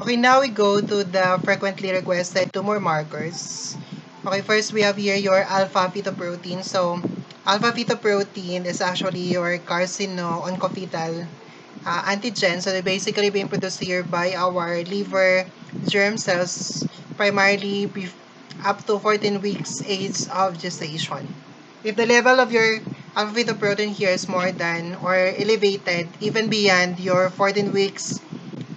Okay, now we go to the frequently requested tumor markers. Okay, first we have here your alpha fetoprotein. So, alpha fetoprotein is actually your carcino-oncofetal antigen. So, they're basically being produced here by our liver germ cells, primarily up to 14 weeks age of gestation. If the level of your alpha fetoprotein here is more than or elevated, even beyond your 14 weeks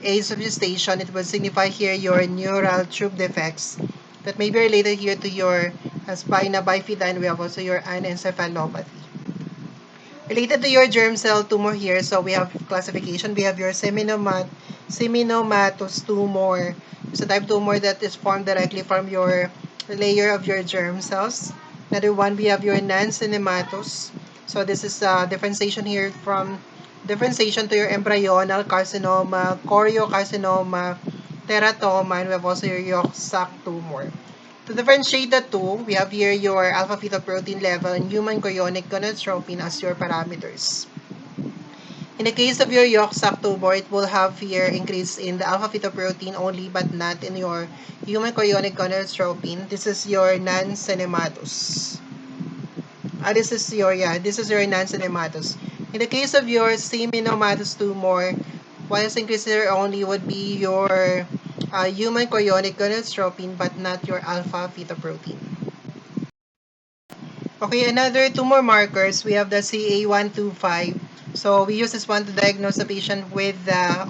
age of gestation, it will signify here your neural tube defects that may be related here to your spina bifida, and we have also your anencephalopathy. Related to your germ cell tumor here, so we have classification. We have your seminomatous tumor. It's a type tumor that is formed directly from your layer of your germ cells. Another one, we have your non-cinematous. So this is differentiation here from differentiation to your embryonal carcinoma, choriocarcinoma, teratoma, and we have also your yolk sac tumor. To differentiate the two, we have here your alpha fetoprotein level and human chorionic gonadotropin as your parameters. In the case of your yolk sac tumor, it will have here increase in the alpha fetoprotein only but not in your human chorionic gonadotropin. This is your non-cinematous. This is your non-cinematous. In the case of your seminomatous tumor, what is increased here only would be your human chorionic gonadotropin but not your alpha fetoprotein. Okay, another tumor markers, we have the CA125. So we use this one to diagnose the patient with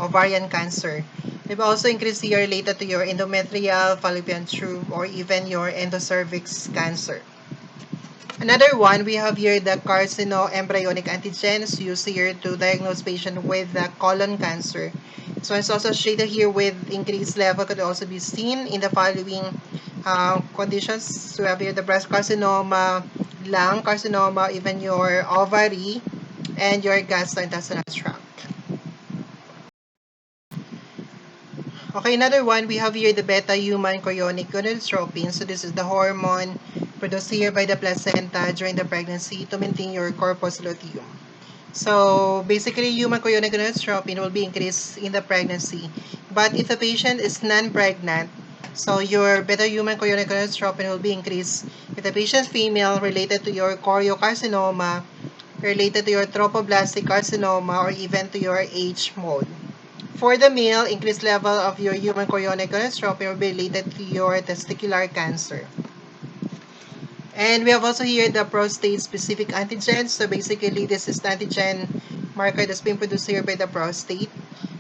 ovarian cancer. They've also increased here related to your endometrial, fallopian tube, or even your endocervix cancer. Another one, we have here the carcinoembryonic antigens used here to diagnose patient with colon cancer. So it's also associated here with increased level, could also be seen in the following conditions. So we have here the breast carcinoma, lung carcinoma, even your ovary, and your gastrointestinal tract. Okay, another one, we have here the beta-human chorionic gonadotropin. So this is the hormone produced here by the placenta during the pregnancy to maintain your corpus luteum. So basically, human chorionic gonadotropin will be increased in the pregnancy. But if the patient is non-pregnant, so your beta-human chorionic gonadotropin will be increased if the patient is female, related to your choriocarcinoma, related to your trophoblastic carcinoma, or even to your H mode. For the male, increased level of your human chorionic gonadotropin will be related to your testicular cancer. And we have also here the prostate-specific antigen. So basically, this is the antigen marker that's being produced here by the prostate.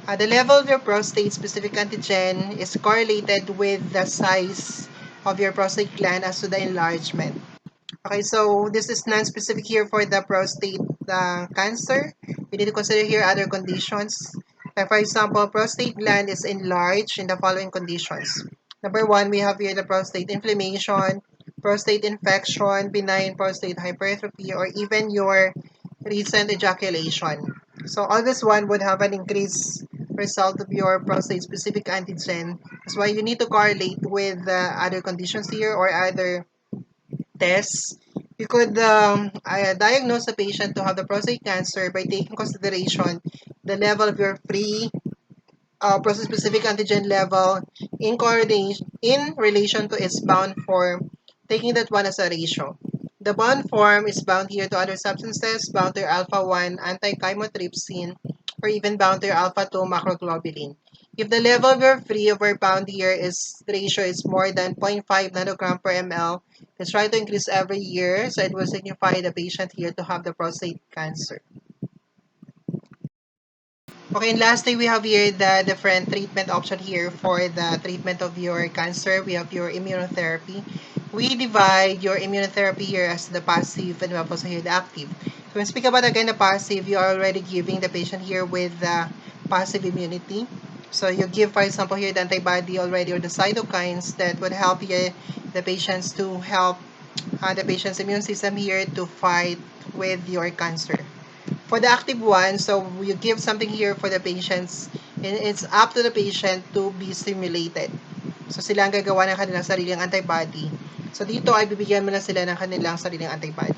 The level of your prostate-specific antigen is correlated with the size of your prostate gland as to the enlargement. Okay, so this is non-specific here for the prostate cancer. We need to consider here other conditions. Like for example, prostate gland is enlarged in the following conditions. Number one, we have here the prostate inflammation, prostate infection, benign prostate hypertrophy, or even your recent ejaculation. So all this one would have an increased result of your prostate-specific antigen. That's why you need to correlate with other conditions here or other tests. You could diagnose a patient to have the prostate cancer by taking consideration the level of your free prostate-specific antigen level in relation to its bound form, taking that one as a ratio. The bound form is bound here to other substances, bound to your alpha-1 anti-chymotrypsin, or even bound to your alpha-2 macroglobulin. If the level of your free over bound here is ratio is more than 0.5 nanogram per ml, let's try to increase every year, so it will signify the patient here to have the prostate cancer. Okay, and lastly, we have here the different treatment option here for the treatment of your cancer. We have your immunotherapy. We divide your immunotherapy here as the passive, and we have also here the active. So when we speak about again the passive, you are already giving the patient here with the passive immunity. So you give, for example, here the antibody already or the cytokines that would help here the patients to help the patient's immune system here to fight with your cancer. For the active one, so you give something here for the patients, and it's up to the patient to be stimulated. So sila ang gagawa ng kanilang sariling antibody. So dito ay bibigyan mo na sila ng kanilang sariling antibody.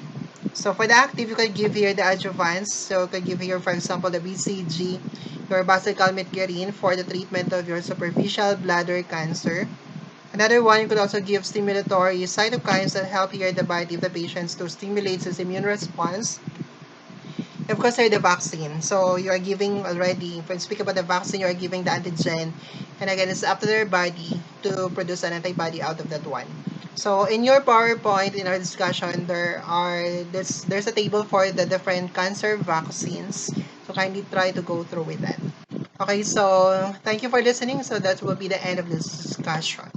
So for the active, you can give here the adjuvants. So you can give here, for example, the BCG. your basicalmetgerine for the treatment of your superficial bladder cancer. Another one, you could also give stimulatory cytokines that help here the body of the patients to stimulate its immune response. Of course, the vaccine. So you are giving already, when speak about the vaccine, you are giving the antigen. And again, it's up to their body to produce an antibody out of that one. So in your PowerPoint, in our discussion, there's a table for the different cancer vaccines. So kindly try to go through with that. Okay, so thank you for listening. So that will be the end of this discussion.